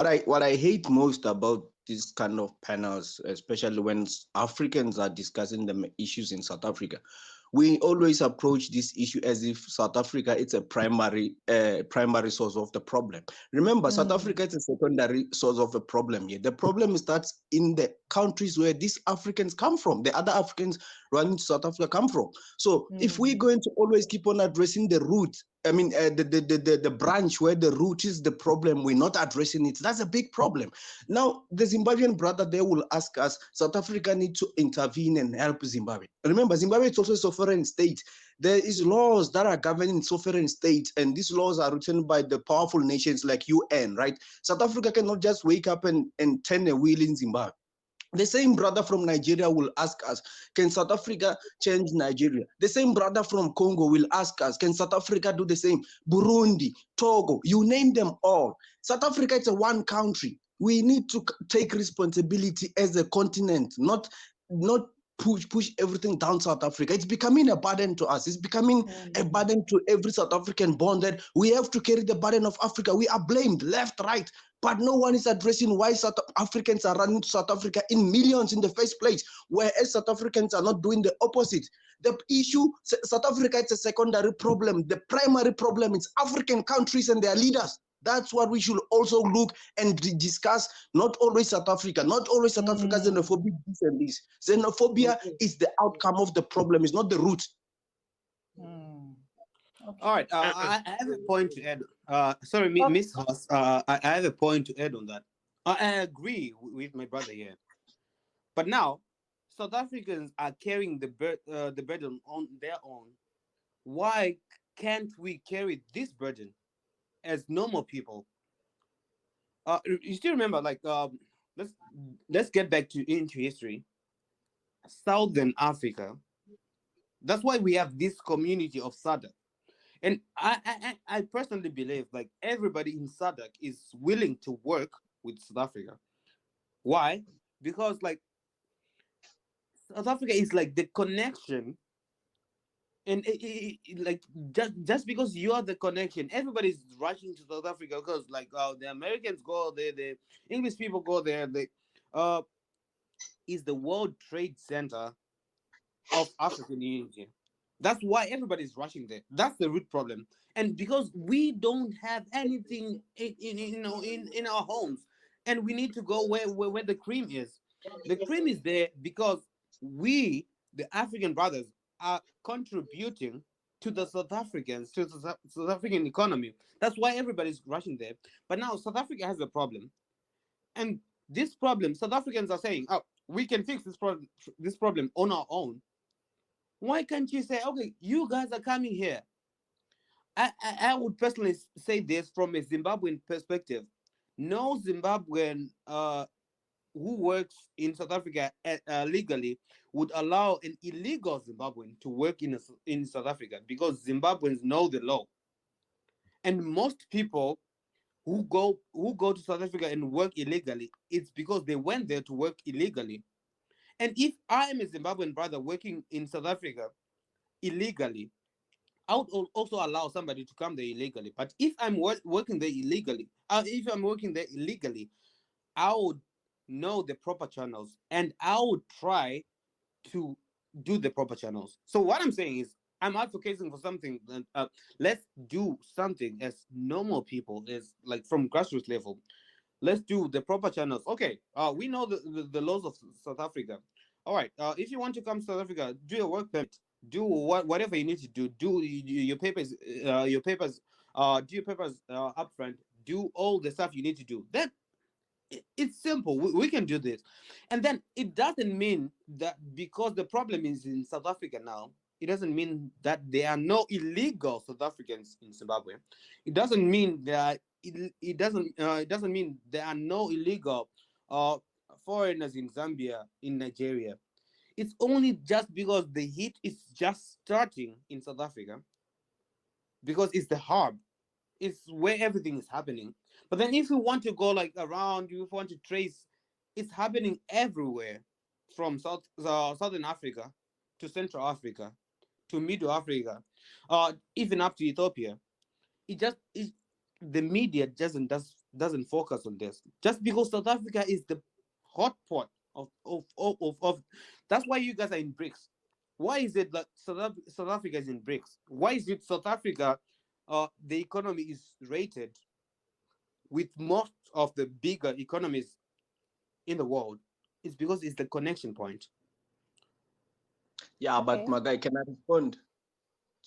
What I hate most about this kind of panels, especially when Africans are discussing the issues in South Africa, we always approach this issue as if South Africa is a primary source of the problem. Remember, South Africa is a secondary source of the problem here. The problem starts in the countries where these Africans come from. The other Africans running to South Africa come from. So if we're going to always keep on addressing the root, I mean, the branch where the root is the problem, we're not addressing it. That's a big problem. Now, the Zimbabwean brother, they will ask us, South Africa need to intervene and help Zimbabwe. Remember, Zimbabwe is also a sovereign state. There is laws that are governing sovereign states, and these laws are written by the powerful nations like UN, right? South Africa cannot just wake up and turn a wheel in Zimbabwe. The same brother from Nigeria will ask us, can South Africa change Nigeria? The same brother from Congo will ask us, can South Africa do the same? Burundi, Togo, you name them all. South Africa is a one country. We need to take responsibility as a continent, not push everything down South Africa. It's becoming a burden to us. It's becoming a burden to every South African born that we have to carry the burden of Africa. We are blamed left, right, but no one is addressing why South Africans are running to South Africa in millions in the first place, whereas South Africans are not doing the opposite. The issue, South Africa is a secondary problem. The primary problem is African countries and their leaders. That's what we should also look and discuss. Not always South Africa, not always South Africa xenophobia, this and this. Xenophobia is the outcome of the problem, it's not the root. Okay. All right, I have a point to add. Sorry, Miss Hoss, I have a point to add on that. I agree with my brother here. But now, South Africans are carrying the burden on their own. Why can't we carry this burden as normal people? You still remember, like, let's get back into history. Southern Africa. That's why we have this community of SADC. And I personally believe, like, everybody in SADC is willing to work with South Africa. Why? Because, like, South Africa is like the connection, and like just because you are the connection, everybody's rushing to South Africa because, like, the Americans go there, the English people go there. They is the World Trade Center of African unity. That's why everybody's rushing there. That's the root problem. And because we don't have anything in our homes, and we need to go where the cream is. The cream is there because we, the African brothers, are contributing to the South Africans, to the South African economy. That's why everybody's rushing there. But now South Africa has a problem. And this problem, South Africans are saying, oh, we can fix this problem on our own. Why can't you say, okay, you guys are coming here? I would personally say this from a Zimbabwean perspective. No Zimbabwean who works in South Africa legally would allow an illegal Zimbabwean to work in South Africa, because Zimbabweans know the law. And most people who go to South Africa and work illegally, it's because they went there to work illegally. And if I am a Zimbabwean brother working in South Africa illegally, I would also allow somebody to come there illegally. But if I'm working there illegally, I would know the proper channels, and I would try to do the proper channels. So what I'm saying is, I'm advocating for something. Let's do something as normal people, as like from grassroots level. Let's do the proper channels. Okay, we know the laws of South Africa. All right, if you want to come to South Africa, do your work permit. Do whatever you need to do. Do your papers. Do your papers upfront. Do all the stuff you need to do. Then it's simple. We can do this. And then it doesn't mean that because the problem is in South Africa now, it doesn't mean that there are no illegal South Africans in Zimbabwe. It doesn't mean that it doesn't mean there are no illegal foreigners in Zambia, in Nigeria. It's only just because the heat is just starting in South Africa, because it's the hub. It's where everything is happening. But then if you want to go like around, if you want to trace, it's happening everywhere, from Southern Africa to Central Africa to Middle Africa, even up to Ethiopia. The media doesn't doesn't focus on this. Just because South Africa is the hot pot of that's why you guys are in BRICS. Why is it that South Africa is in BRICS? Why is it South Africa, the economy is rated with most of the bigger economies in the world? It's because it's the connection point. Yeah, but my guy, can I respond?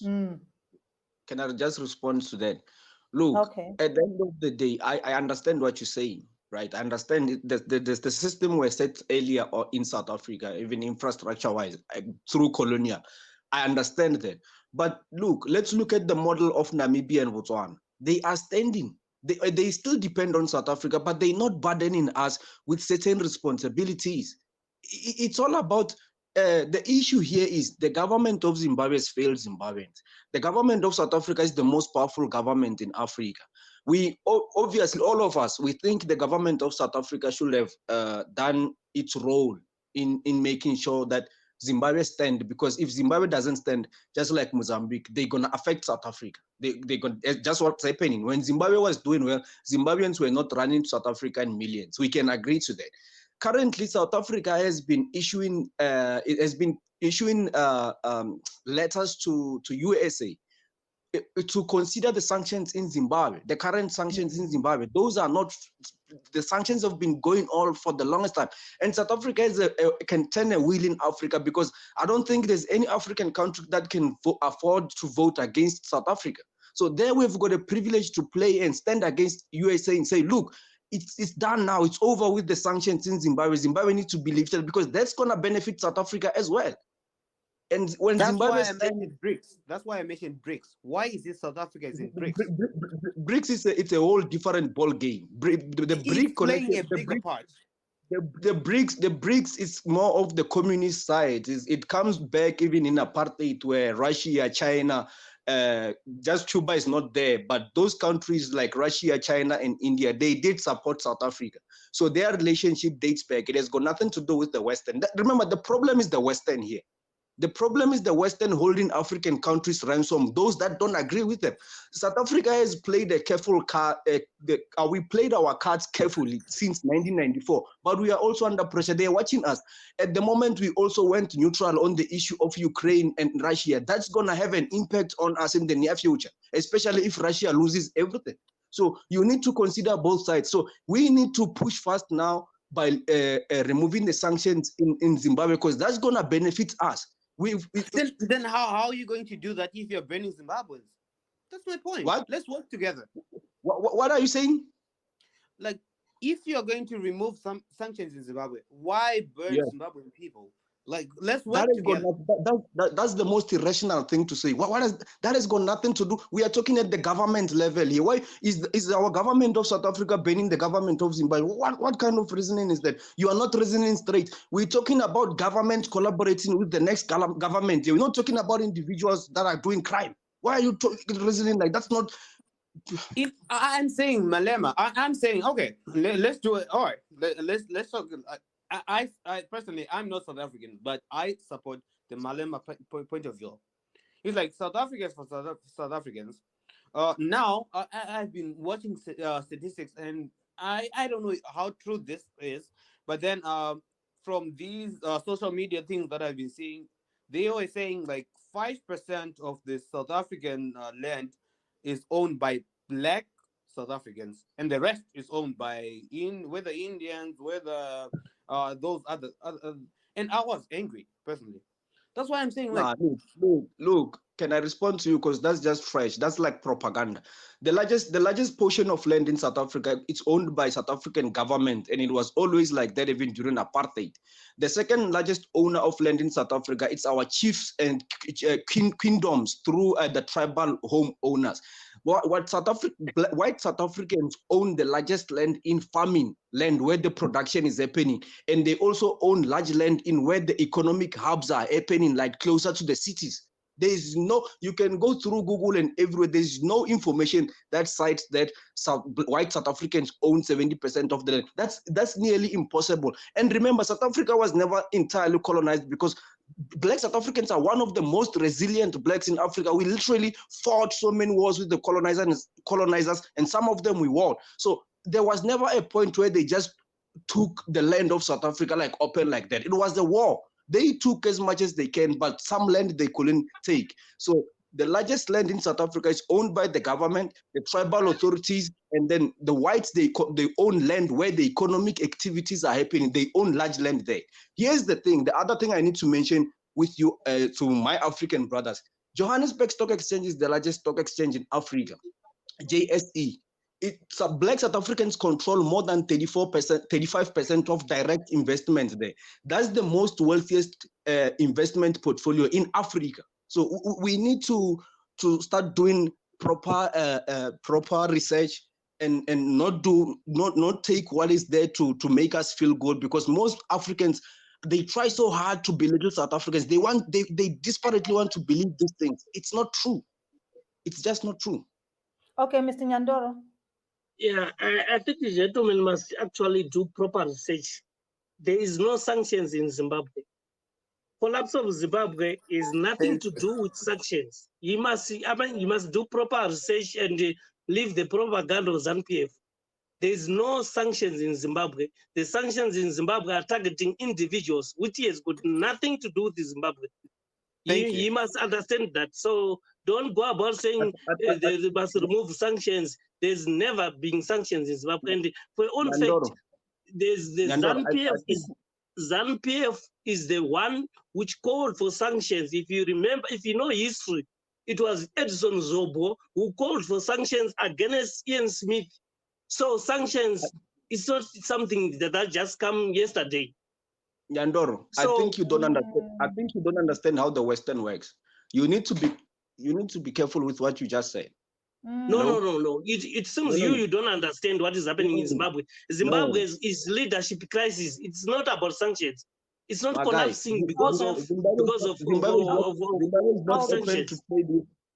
Can I just respond to that? Look, at the end of the day, I understand what you're saying, right? I understand the system was set earlier or in South Africa, even infrastructure-wise, through colonial. I understand that. But look, let's look at the model of Namibia and Botswana. They are standing. They still depend on South Africa, but they're not burdening us with certain responsibilities. It's all about the issue here is the government of Zimbabwe has failed Zimbabweans. The government of South Africa is the most powerful government in Africa. We obviously, all of us, we think the government of South Africa should have done its role in making sure that Zimbabwe stand, because if Zimbabwe doesn't stand, just like Mozambique, they're gonna affect South Africa. They gonna, just what's happening. When Zimbabwe was doing well, Zimbabweans were not running to South Africa in millions. We can agree to that. Currently, South Africa has been issuing letters to USA to consider the sanctions in Zimbabwe, the current sanctions in Zimbabwe. Those are not, the sanctions have been going on for the longest time. And South Africa can turn a wheel in Africa, because I don't think there's any African country that can afford to vote against South Africa. So there we've got a privilege to play and stand against USA and say, look, it's done now. It's over with the sanctions in Zimbabwe. Zimbabwe needs to be lifted, because that's going to benefit South Africa as well. And when that's Zimbabwe why I mentioned BRICS. That's why I mentioned BRICS. Why is it South Africa is in BRICS? BRICS is it's a whole different ball game. The BRICS playing a bigger part. The BRICS is more of the communist side. It comes back even in apartheid, where Russia, China, just Cuba is not there, but those countries like Russia, China, and India, they did support South Africa. So their relationship dates back. It has got nothing to do with the Western. Remember, the problem is the Western here. The problem is the Western holding African countries ransom, those that don't agree with them. South Africa has played a careful card. We played our cards carefully since 1994, but we are also under pressure. They are watching us. At the moment, we also went neutral on the issue of Ukraine and Russia. That's going to have an impact on us in the near future, especially if Russia loses everything. So you need to consider both sides. So we need to push fast now by removing the sanctions in Zimbabwe, because that's going to benefit us. Then how are you going to do that if you're burning Zimbabweans? That's my point. What? Let's work together. What are you saying? Like, if you're going to remove some sanctions in Zimbabwe, why burn Zimbabwean people? Like, let's work together. That's the most irrational thing to say. That has got nothing to do. We are talking at the government level here. Why is our government of South Africa banning the government of Zimbabwe? What kind of reasoning is that? You are not reasoning straight. We're talking about government collaborating with the next government. We're not talking about individuals that are doing crime. Why are you reasoning like that's not? If I'm saying Malema, I'm saying okay, let's do it. All right, let's talk. I personally, I'm not South African, but I support the Malema point of view. It's like South Africa is for South Africans. Now I've been watching statistics, and I don't know how true this is, but then from these social media things that I've been seeing, they always saying like 5% of the South African land is owned by Black South Africans, and the rest is owned by whether Indians, whether those other, and I was angry personally. That's why I'm saying, like, look. Can I respond to you? Because that's just fresh. That's like propaganda. The largest portion of land in South Africa, it's owned by South African government, and it was always like that even during apartheid. The second largest owner of land in South Africa, it's our chiefs and kingdoms through the tribal home owners. White South Africans own the largest land in farming land where the production is happening, and they also own large land in where the economic hubs are happening, like closer to the cities. There is no, you can go through Google and everywhere, there's no information that cites that white South Africans own 70% of the land. That's nearly impossible. And remember, South Africa was never entirely colonized, because Black South Africans are one of the most resilient blacks in Africa. We literally fought so many wars with the colonizers, and some of them we won. So there was never a point where they just took the land of South Africa like open like that. It was the war. They took as much as they can, but some land they couldn't take. So the largest land in South Africa is owned by the government, the tribal authorities, and then the whites, they own land where the economic activities are happening. They own large land there. Here's the thing. The other thing I need to mention with you, to my African brothers, Johannesburg Stock Exchange is the largest stock exchange in Africa, JSE. Black South Africans control more than 34%, 35% of direct investment there. That's the most wealthiest investment portfolio in Africa. So we need to start doing proper research and not take what is there to make us feel good, because most Africans, they try so hard to belittle South Africans. They desperately want to believe these things. It's not true. It's just not true. Okay, Mr. Nyandoro. Yeah, I think the gentleman must actually do proper research. There is no sanctions in Zimbabwe. Collapse of Zimbabwe is nothing to do with sanctions. You must do proper research and leave the propaganda of ZANU-PF. There is no sanctions in Zimbabwe. The sanctions in Zimbabwe are targeting individuals, which has got nothing to do with Zimbabwe. You must understand that. So don't go about saying they must remove sanctions. There's never been sanctions in Zimbabwe. And for own fact, there's the ZANU-PF is the one which called for sanctions. If you remember, if you know history, it was Edson Zobo who called for sanctions against Ian Smith. So sanctions is not something that just come yesterday. Nyandoro, I think you don't understand. I think you don't understand how the Western works. You need to be careful with what you just said. No. It seems you don't understand what is happening in Zimbabwe. Zimbabwe is leadership crisis. It's not about sanctions. It's not collapsing because of sanctions.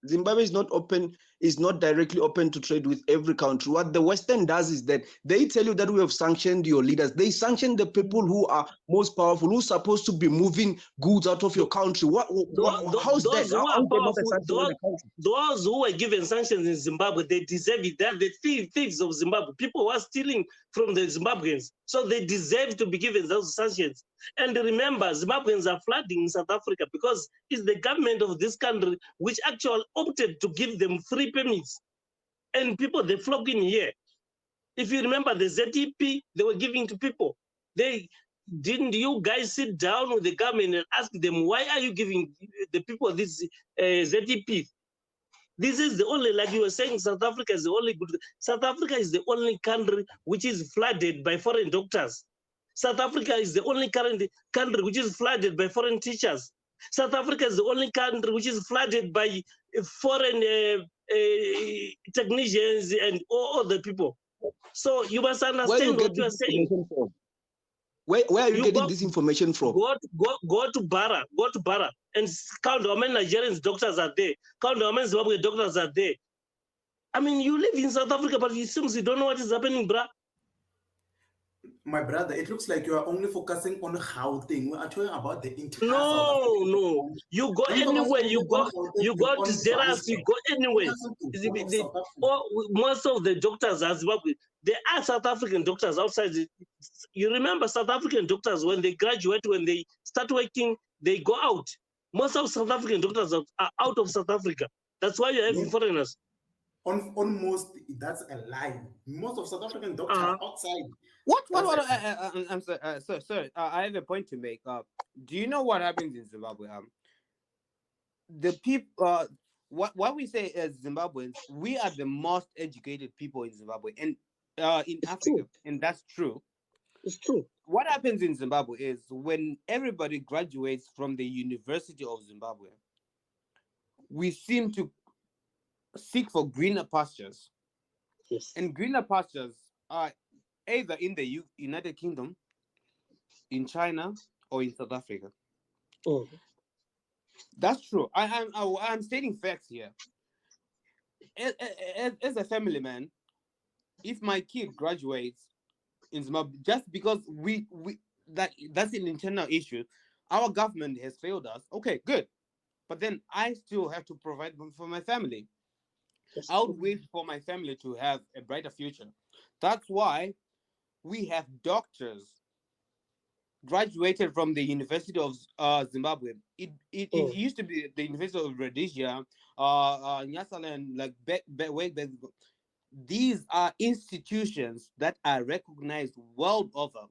Zimbabwe is not directly open to trade with every country. What the Western does is that they tell you that we have sanctioned your leaders. They sanction the people who are most powerful, who's supposed to be moving goods out of your country. How's that? Who are powerful, those who were given sanctions in Zimbabwe, they deserve it. They're the thieves of Zimbabwe. People who are stealing from the Zimbabweans. So they deserve to be given those sanctions. And remember, Zimbabweans are flooding in South Africa because it's the government of this country which actually opted to give them free permits. And people, they flock in here. If you remember the ZEP they were giving to people, didn't you guys sit down with the government and ask them, why are you giving the people this ZEP? This is the only, like you were saying, South Africa is the only good. South Africa is the only country which is flooded by foreign doctors. South Africa is the only country which is flooded by foreign teachers. South Africa is the only country which is flooded by foreign technicians and all the people. So you must understand what you are saying. Where are you getting this information from? Go to Bara and count how many Nigerian doctors are there. Count how many Zimbabwean doctors are there. I mean, you live in South Africa, but it seems you don't know what is happening, bruh. My brother, it looks like you are only focusing on Gauteng. We are talking about the entire No. You go anywhere. You go to Zeras. You go anywhere. Most of the doctors are Zimbabwe. There are South African doctors outside. You remember South African doctors, when they graduate, when they start working, they go out. Most of South African doctors are out of South Africa. That's why you're having foreigners. Almost, that's a lie. Most of South African doctors are outside. What? I'm sorry. I have a point to make. Do you know what happens in Zimbabwe? The people. What we say as Zimbabweans, we are the most educated people in Zimbabwe and in Africa, and that's true. It's true. What happens in Zimbabwe is when everybody graduates from the University of Zimbabwe, we seem to seek for greener pastures. Yes. And greener pastures are either in the United Kingdom, in China, or in South Africa. Oh. That's true. I'm stating facts here. As a family man, if my kid graduates in Zimbabwe, just because that's an internal issue, our government has failed us. Okay, good. But then I still have to provide for my family. I would wait for my family to have a brighter future. That's why we have doctors graduated from the University of Zimbabwe. It used to be the University of Rhodesia, Nyasaland, like way back. These are institutions that are recognized world over.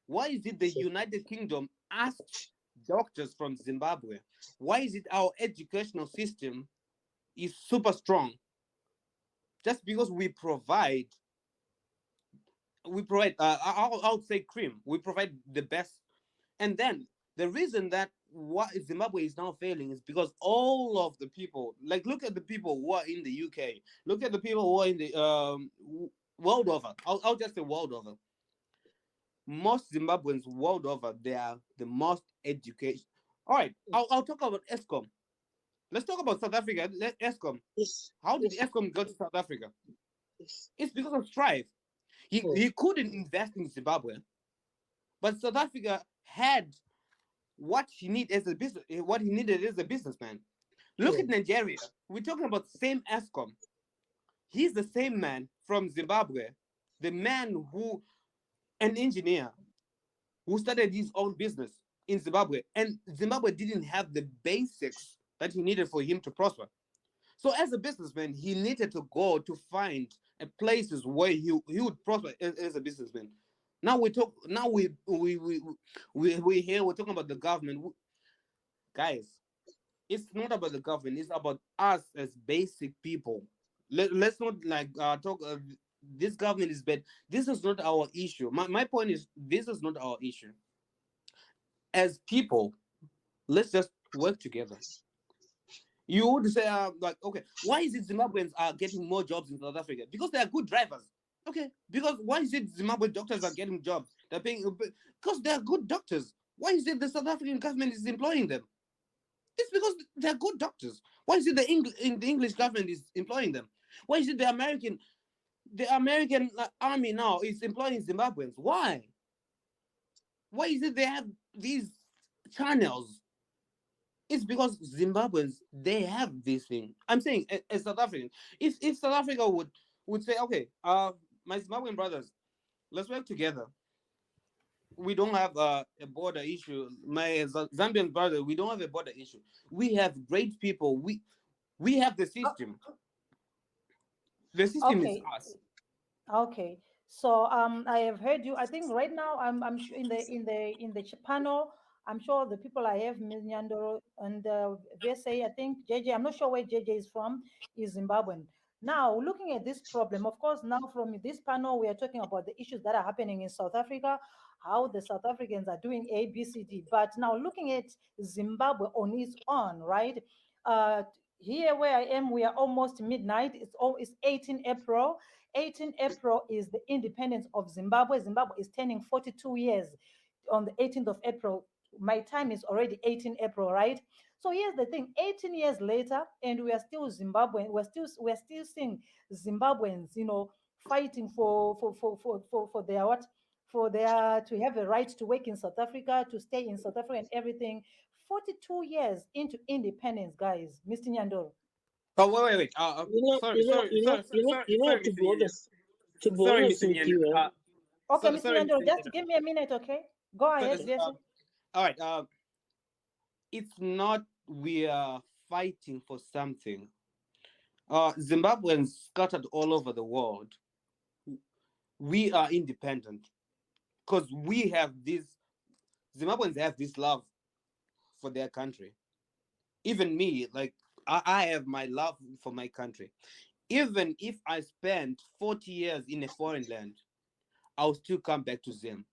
Why is it the United Kingdom asked doctors from Zimbabwe? Why is it our educational system is super strong? Just because we provide, I would say cream. We provide the best. And then the reason that what Zimbabwe is now failing is because all of the people, like look at the people who are in the UK, look at the people who are in the world over. I'll just say world over. Most Zimbabweans world over, they are the most educated. All right, I'll talk about ESCOM. Let's talk about South Africa. ESCOM. Yes. How did ESCOM go to South Africa? Yes. It's because of strife. He couldn't invest in Zimbabwe, but South Africa had what he needed as a business, what he needed as a businessman. Look at Nigeria. We're talking about same ESCOM. He's the same man from Zimbabwe, the man who, an engineer who started his own business in Zimbabwe, and Zimbabwe didn't have the basics that he needed for him to prosper. So as a businessman, he needed to go to find places where he would prosper as a businessman. Now we talk. Now we here we're talking about the government, guys. It's not about the government. It's about us as basic people. Let's not like talk. This government is bad. This is not our issue. My point is this is not our issue. As people, let's just work together. You would say like, okay, why is it Zimbabweans are getting more jobs in South Africa? Because they are good drivers. Okay, because why is it Zimbabwe doctors are getting jobs? They're paying because they are good doctors. Why is it the South African government is employing them? It's because they're good doctors. Why is it the English government is employing them? Why is it the American army now is employing Zimbabweans? Why? Why is it they have these channels? It's because Zimbabweans they have this thing. I'm saying as South African, if South Africa would say, okay, my Zimbabwean brothers, let's work together. We don't have a border issue. My Zambian brother, we don't have a border issue. We have great people. We have the system. The system is Okay. us. Okay. So I have heard you. I think right now I'm sure in the panel. I'm sure the people I have, Ms. Nyandoro and Vese, I think JJ. I'm not sure where JJ is from. Is Zimbabwean. Now looking at this problem, of course, now from this panel we are talking about the issues that are happening in South Africa, how the South Africans are doing A, B, C, D. But now looking at Zimbabwe on its own, right? Uh, Here where I am, we are almost midnight. It's 18 April. 18 April is the independence of Zimbabwe. Zimbabwe is turning 42 years on the 18th of April. My time is already 18 April, right? So here's the thing: 18 years later, and we are still Zimbabwean. We're still seeing Zimbabweans, fighting for their what? For their to have a right to work in South Africa, to stay in South Africa, and everything. 42 years into independence, guys. Mr. Nyandoro. Oh wait. Sorry, To Mr. be Nyan. honest, to be Sorry, honest Mr. with Nyan. you, Okay, Mr. Sorry, Nyandoro, Mr. just Nyan. give me a minute, okay? Go So, ahead, yes. all right. It's not we are fighting for something. Zimbabweans scattered all over the world. We are independent because we have this. Zimbabweans have this love for their country. Even me, like I have my love for my country. Even if I spend 40 years in a foreign land, I'll still come back to Zim.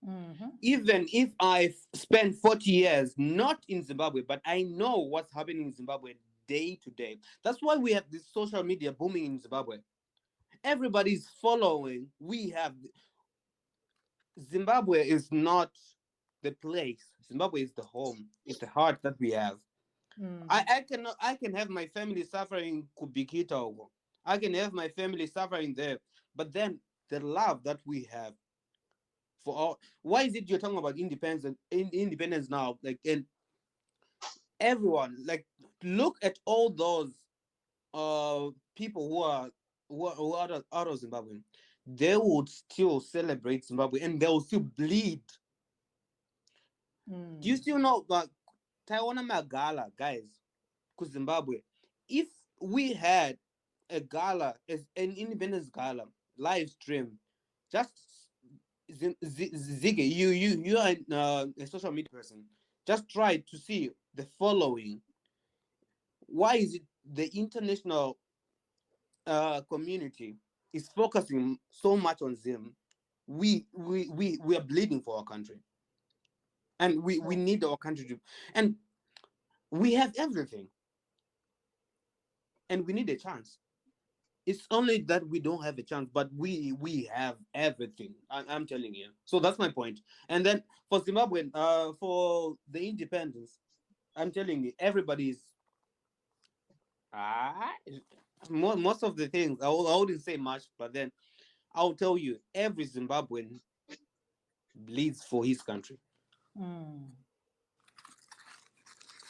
Mm-hmm. Even if I spend 40 years not in Zimbabwe, but I know what's happening in Zimbabwe day to day. That's why we have this social media booming in Zimbabwe. Everybody's following. We have Zimbabwe is not the place. Zimbabwe is the home. It's the heart that we have. Mm-hmm. I can have my family suffering Kubikita. I can have my family suffering there. But then the love that we have for all, why is it you're talking about independence now? Like, and everyone, like, look at all those people who are out of Zimbabwe. they would still celebrate Zimbabwe and they will still bleed. Do you still know Taiwan Magala, guys, because Zimbabwe, if we had a gala, as an independence gala, live stream, just Ziggy, you are a social media person. Just try to see the following. Why is it the international community is focusing so much on Zim? We are bleeding for our country, and we need our country to, and we have everything, and we need a chance. It's only that we don't have a chance, but we have everything. I'm telling you. So that's my point. And then for Zimbabwe, for the independence, I'm telling you, everybody's most of the things I wouldn't say much, but then I'll tell you, every Zimbabwean bleeds for his country.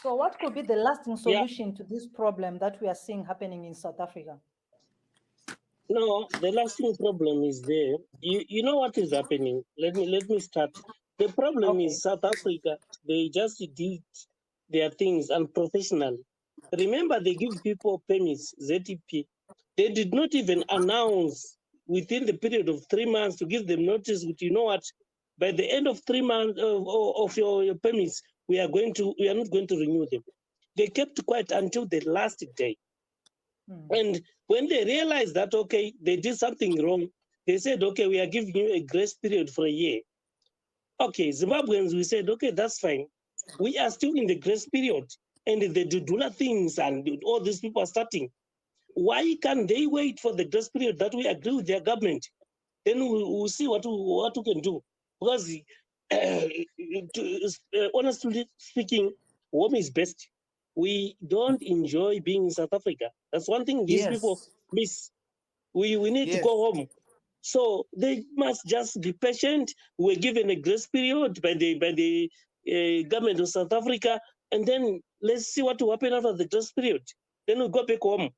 So what could be the lasting solution to this problem that we are seeing happening in South Africa? No, the lasting problem is there. You know what is happening. Let me start. The problem is South Africa. They just did their things unprofessionally. Remember, they give people permits, ZTP. They did not even announce within the period of 3 months to give them notice. Which, you know what? By the end of 3 months of your permits, we are not going to renew them. They kept quiet until the last day. And when they realized that, okay, they did something wrong, they said, okay, we are giving you a grace period for a year. Okay, Zimbabweans, we said, okay, that's fine. We are still in the grace period, and the Dudula things and all these people are starting. Why can't they wait for the grace period that we agree with their government? Then we'll see what we can do. Because honestly speaking, home is best. We don't enjoy being in South Africa. That's one thing these people miss. We need to go home. So they must just be patient. We're given a grace period by the government of South Africa, and then let's see what will happen after the grace period. Then we go back home.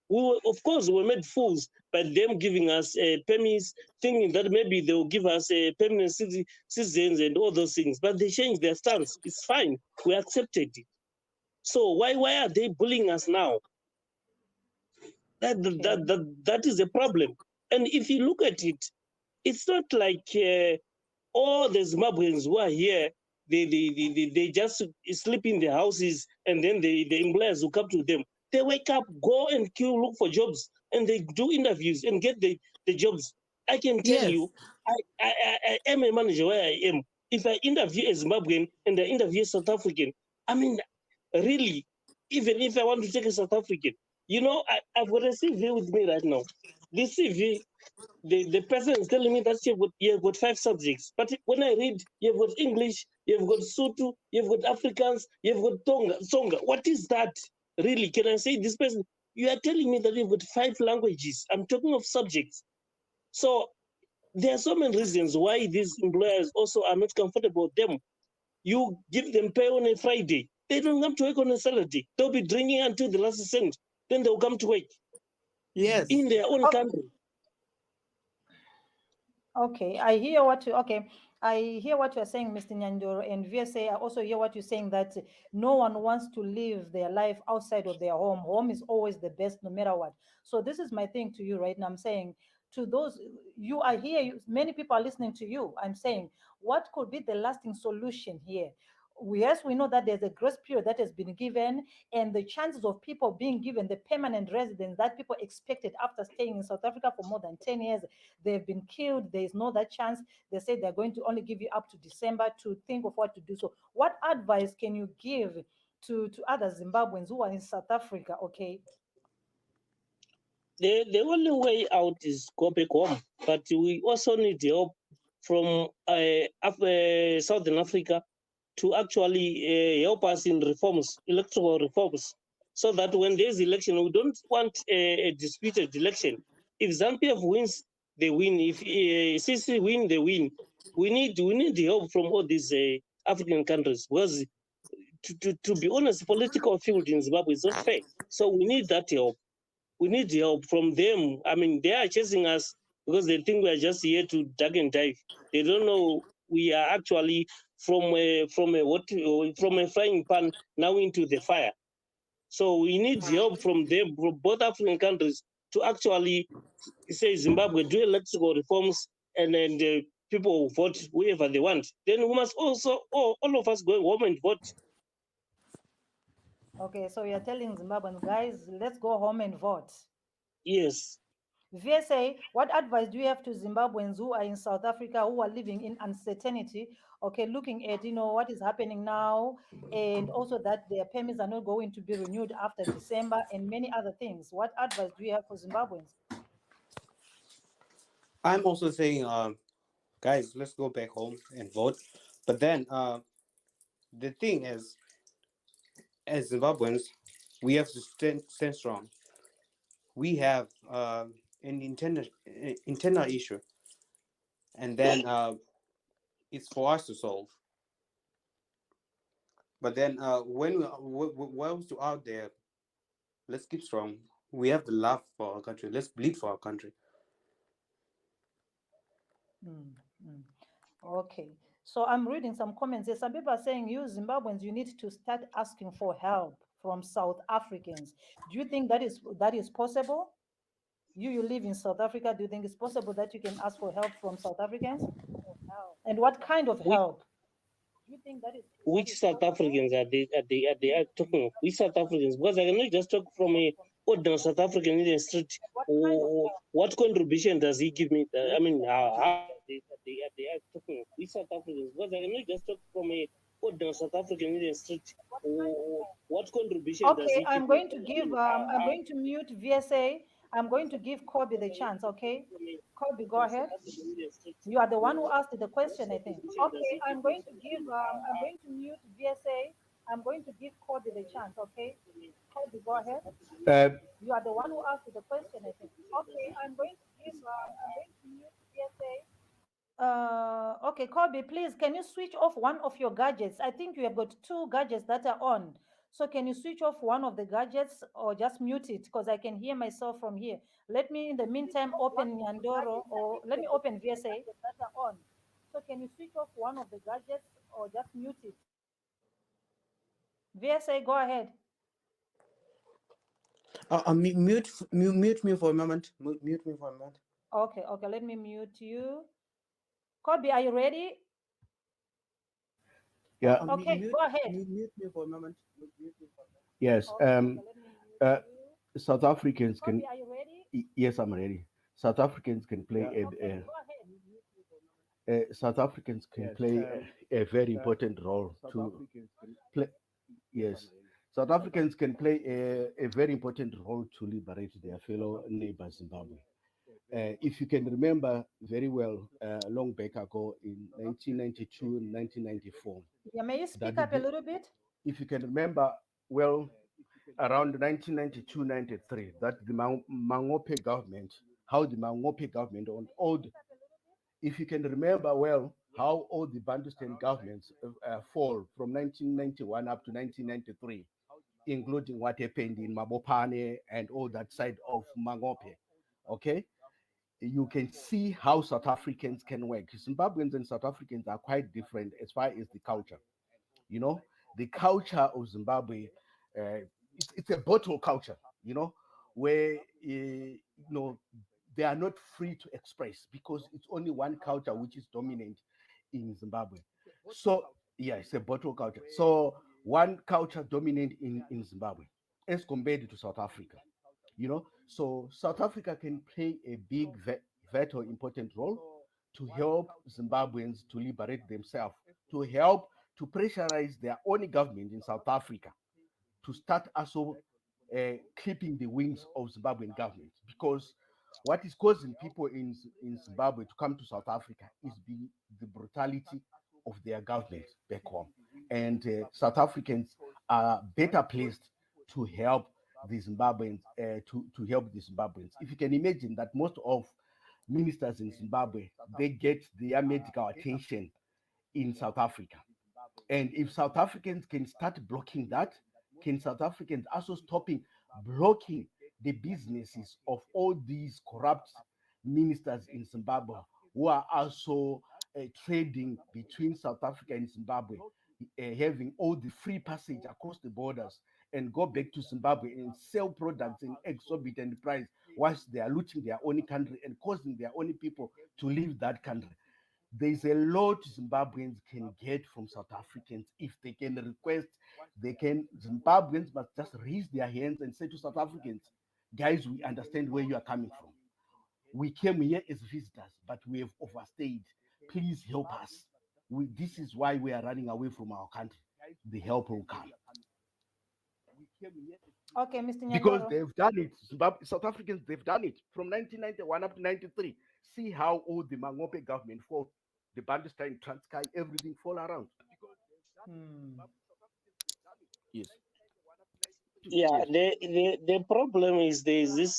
Of course, we were made fools by them giving us permits, thinking that maybe they will give us permanent citizens and all those things. But they changed their stance. It's fine. We accepted it. So why are they bullying us now? That is a problem. And if you look at it, it's not like all the Zimbabweans who are here, they just sleep in their houses, and then the employers will come to them. They wake up, go and look for jobs, and they do interviews and get the jobs. I can tell you, I am a manager where I am. If I interview a Zimbabwean and I interview a South African, I mean, really, even if I want to take a South African, you know, I've got a CV with me right now. This CV, the person is telling me that you've got 5 subjects. But when I read, you've got English, you've got Sotho, you've got Afrikaans, you've got Tsonga. What is that? Really, can I say this person? You are telling me that you've got 5 languages. I'm talking of subjects. So there are so many reasons why these employers also are not comfortable with them. You give them pay on a Friday. They don't come to work on a Saturday. They'll be drinking until the last cent. Then they'll come to work. Yes. In their own country. Okay, I hear what you're saying, Mr. Nyandoro, and VSA. I also hear what you're saying, that no one wants to live their life outside of their home. Home is always the best, no matter what. So this is my thing to you right now. I'm saying to those, you are here, many people are listening to you. I'm saying, what could be the lasting solution here? Yes, we know that there's a grace period that has been given, and the chances of people being given the permanent residence that people expected after staying in South Africa for more than 10 years, they've been killed. There is no that chance. They say they're going to only give you up to December to think of what to do. So what advice can you give to other Zimbabweans who are in South Africa? Okay. The only way out is go back home, but we also need help from Southern Africa to actually help us in reforms, electoral reforms, so that when there's election, we don't want a disputed election. If ZANU-PF wins, they win. If CC win, they win. We need the help from all these African countries, because to be honest, political field in Zimbabwe is not fair. So we need that help. We need help from them. I mean, they are chasing us because they think we are just here to duck and dive. They don't know we are actually from a frying pan now into the fire. So we need help from them, from both African countries, to actually say Zimbabwe do electoral reforms, and then the people will vote whoever they want. Then we must also all of us go home and vote. Okay, so you're telling Zimbabweans, guys, let's go home and vote. Yes. VSA, what advice do you have to Zimbabweans who are in South Africa, who are living in uncertainty? Okay, looking at what is happening now, and also that their permits are not going to be renewed after December, and many other things. What advice do you have for Zimbabweans? I'm also saying, guys, let's go back home and vote. But then the thing is, as Zimbabweans, we have to stand strong. We have an internal issue, and then it's for us to solve. But then when we're out there, let's keep strong. We have the love for our country. Let's bleed for our country. Okay, so I'm reading some comments here. Some people are saying, you Zimbabweans, you need to start asking for help from South Africans. Do you think that is possible? You live in South Africa. Do you think it's possible that you can ask for help from South Africans? And what kind of We, help? Do you think that is which South Africans are they talking? Which South Africans? Because I cannot just talk from a ordinary South African in the street. what kind of help? What contribution does he give me? I mean, how they are talking? Which South Africans? Because I cannot just talk from a ordinary South African in the street. What contribution does Okay, he I'm give going me? to give I'm going to mute VSA. I'm going to give Kobe the chance, okay? Kobe, go ahead. You are the one who asked the question, I think. Okay, I'm going to mute VSA. I'm going to give Kobe the chance, okay? Kobe, go ahead. Uh, You are the one who asked the question, I think. Okay, I'm going to mute VSA. Okay, Kobe, please, can you switch off one of your gadgets? I think you have got two gadgets that are on. So can you switch off one of the gadgets or just mute it? Because I can hear myself from here. Let me, in the meantime, open Nyandoro, or let me open VSA that are on. So can you switch off one of the gadgets or just mute it? VSA, go ahead. Mute me for a moment. Mute me for a moment. Okay, let me mute you. Kobe, are you ready? yeah. Okay, go ahead. Mute me for a moment. Yes. Okay, let me mute Uh, you. South Africans Kobe, can. are you ready? Yes, I'm ready. South Africans can play Okay, go ahead. South Africans can play a very important role to play. Yes, South Africans can play a very important role to liberate their fellow neighbor Zimbabwe. If you can remember very well, long back ago in 1992 and 1994, Yeah, may you that speak up a little bit? if you can remember well, around 1992-93, that the Mangope government, how the Mangope government on all, if you can remember well, how all the Bantustan governments fall from 1991 up to 1993, including what happened in Mabopane and all that side of Mangope. Okay, you can see how South Africans can work. Zimbabweans and South Africans are quite different as far as the culture. You know, the culture of Zimbabwe, it's a bottle culture, where, they are not free to express because it's only one culture which is dominant in Zimbabwe. So, yeah, it's a bottle culture. So, one culture dominant in Zimbabwe as compared to South Africa. So South Africa can play a big, vital, important role to help Zimbabweans to liberate themselves, to help to pressurize their own government in South Africa to start also clipping the wings of Zimbabwean government, because what is causing people in Zimbabwe to come to South Africa is the brutality of their government back home, and South Africans are better placed to help the Zimbabweans, to help the Zimbabweans. If you can imagine that most of ministers in Zimbabwe, they get their medical attention in South Africa. And if South Africans can start blocking that, can South Africans also stopping blocking the businesses of all these corrupt ministers in Zimbabwe who are also trading between South Africa and Zimbabwe, having all the free passage across the borders and go back to Zimbabwe and sell products in exorbitant price whilst they are looting their own country and causing their own people to leave that country. There's a lot Zimbabweans can get from South Africans if they can request. Zimbabweans must just raise their hands and say to South Africans, guys, we understand where you are coming from. We came here as visitors, but we have overstayed. Please help us. This is why we are running away from our country. The help will come. Okay, Mr. Because Nyandoro. they've done it. South Africans, they've done it from 1991 up to 93. See how all the Mangope government fought, the Bandestein, Transkei, everything fall around. Yes. Yeah, the problem is there's this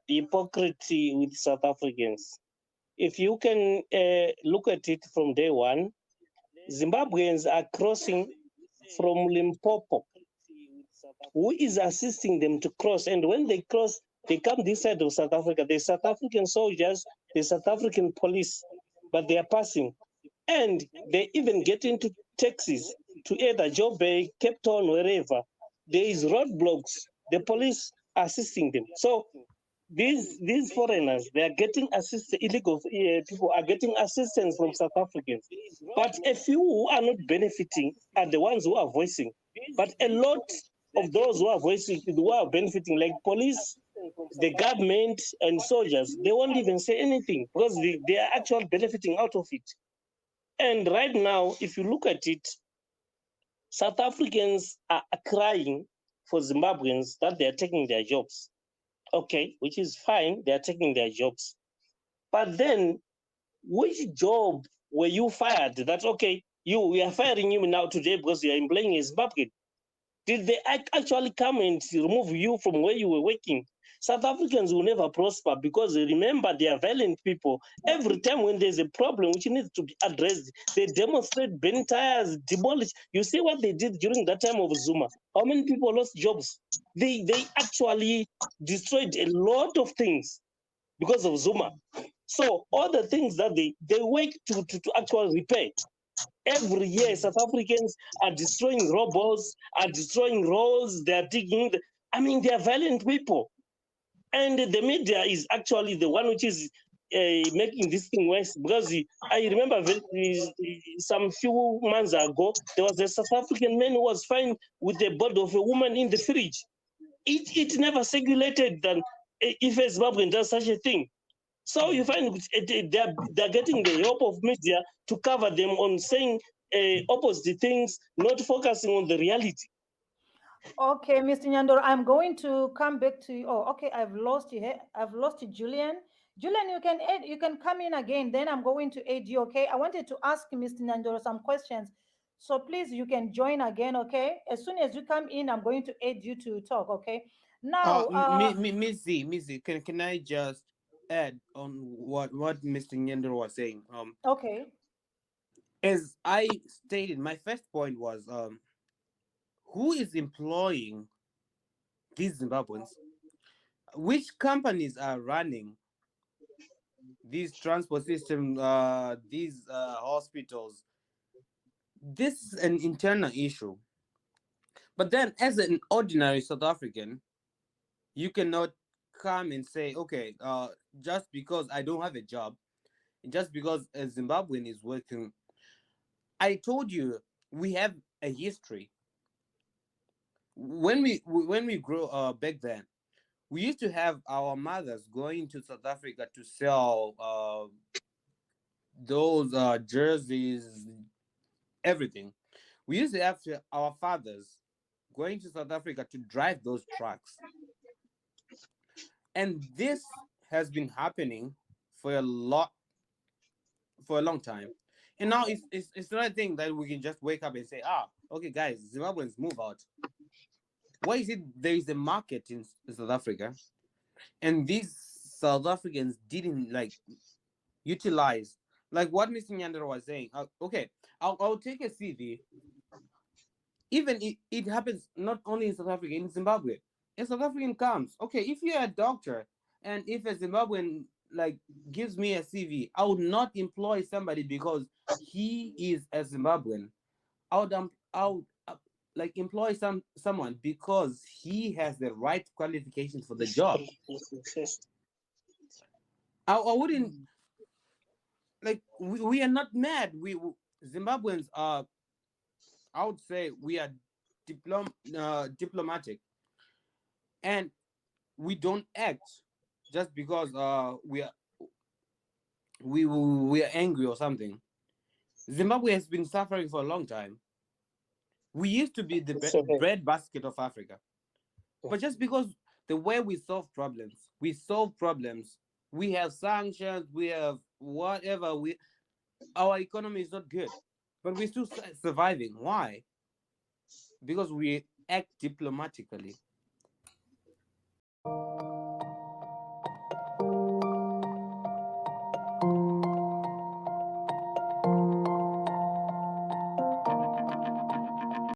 hypocrisy with South Africans. If you can look at it from day one, Zimbabweans are crossing from Limpopo. Who is assisting them to cross? And when they cross, they come this side of South Africa. The South African soldiers, the South African police, but they are passing. And they even get into taxis to either Joburg, Cape Town, wherever. There is roadblocks. The police are assisting them. So these foreigners, they are getting assistance. Illegal people are getting assistance from South Africans. But a few who are not benefiting are the ones who are voicing. But a lot of those who are voicing, who are benefiting, like police, the government, and soldiers, they won't even say anything because they are actually benefiting out of it. And right now, if you look at it, South Africans are crying for Zimbabweans that they are taking their jobs. Okay, which is fine, they are taking their jobs. But then, which job were you fired? That, okay, we are firing you now today because you are employing a Zimbabwean. Did they actually come and remove you from where you were working? South Africans will never prosper because remember, they are violent people. Every time when there's a problem which needs to be addressed, they demonstrate, burn tires, demolish. You see what they did during that time of Zuma. How many people lost jobs? They actually destroyed a lot of things because of Zuma. So all the things that they work to actually repair. Every year, South Africans are destroying robots, are destroying roads, they are digging. They are violent people. And the media is actually the one which is making this thing worse. Because I remember some few months ago, there was a South African man who was found with the body of a woman in the fridge. It never circulated that if a Zimbabwean does such a thing. So you find they're getting the help of media to cover them on saying opposite things, not focusing on the reality. Okay, Mr. Nyandoro, I'm going to come back to you. Oh, okay, I've lost you here. I've lost you, Julian. Julian, you can come in again. Then I'm going to aid you. Okay, I wanted to ask Mr. Nyandoro some questions, so please you can join again. Okay, as soon as you come in, I'm going to aid you to talk. Okay, now, Missy, can I just add on what Mr. Nyandoro was saying? Okay. As I stated, my first point was who is employing these Zimbabweans? Which companies are running these transport systems, these hospitals? This is an internal issue. But then, as an ordinary South African, you cannot come and say, okay, just because I don't have a job, just because a Zimbabwean is working. I told you we have a history. When we grew back then, we used to have our mothers going to South Africa to sell those jerseys, everything. We used to have our fathers going to South Africa to drive those trucks. And this has been happening for a long time. And now it's not a thing that we can just wake up and say, okay, guys, Zimbabweans move out. Why is it there is a market in South Africa and these South Africans didn't utilize like what Mr. Nyandero was saying? Okay, I'll take a CV. Even it happens not only in South Africa, in Zimbabwe. A South African comes, okay, if you're a doctor and if a Zimbabwean like gives me a CV, I would not employ somebody because he is a Zimbabwean. I would like employ someone because he has the right qualifications for the job. I wouldn't like we are not mad. We Zimbabweans are, I would say, we are diplomatic, and we don't act just because we are angry or something. Zimbabwe has been suffering for a long time. We used to be the bread basket of Africa, but just because the way we solve problems, we have sanctions, we have whatever. Our economy is not good, but we're still surviving. Why? Because we act diplomatically.